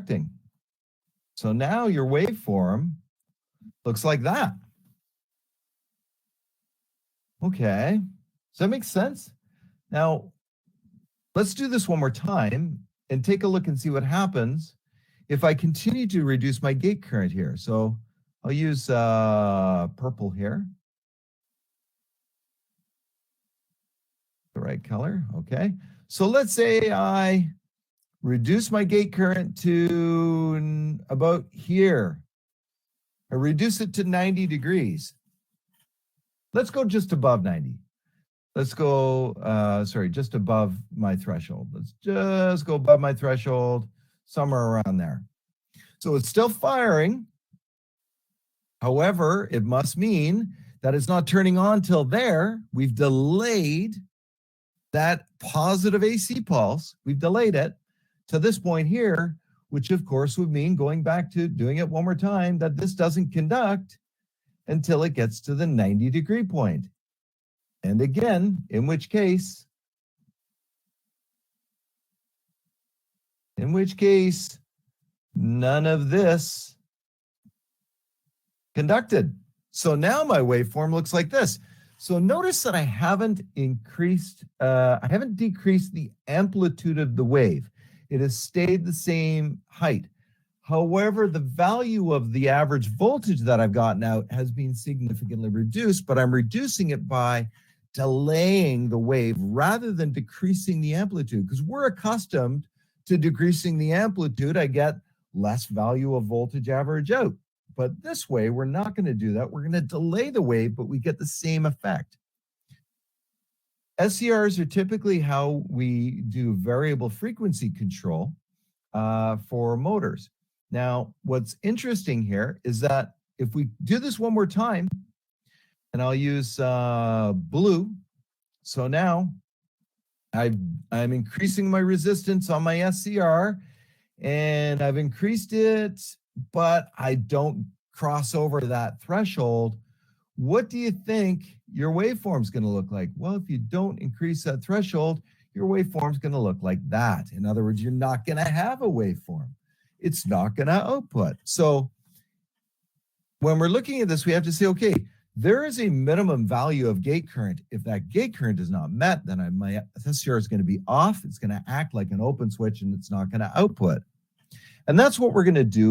conducting. So now your waveform looks like that. Okay, does that make sense? Now, let's do this one more time and take a look and see what happens if I continue to reduce my gate current here. So I'll use purple here. The right color, okay. So let's say I reduce my gate current to about here. I reduce it to 90 degrees. Let's go just above 90. Let's go, just above my threshold. Let's just go above my threshold, somewhere around there. So it's still firing. However, it must mean that it's not turning on till there. We've delayed that positive AC pulse. We've delayed it to this point here, which of course would mean going back to doing it one more time, that this doesn't conduct until it gets to the 90-degree point. And again, in which case, none of this conducted. So now my waveform looks like this. So notice that I haven't decreased the amplitude of the wave. It has stayed the same height. However, the value of the average voltage that I've gotten out has been significantly reduced, but I'm reducing it by delaying the wave rather than decreasing the amplitude, because we're accustomed to decreasing the amplitude. I get less value of voltage average out. But this way, we're not going to do that. We're going to delay the wave, but we get the same effect. SCRs are typically how we do variable frequency control for motors. Now, what's interesting here is that if we do this one more time, and I'll use blue. So now I'm increasing my resistance on my SCR, and I've increased it, but I don't cross over that threshold. What do you think your waveform is going to look like? Well, if you don't increase that threshold, your waveform is going to look like that. In other words, you're not going to have a waveform. It's not going to output. So when we're looking at this, we have to say, okay, there is a minimum value of gate current. If that gate current is not met, then my SCR is going to be off. It's going to act like an open switch, and it's not going to output. And that's what we're going to do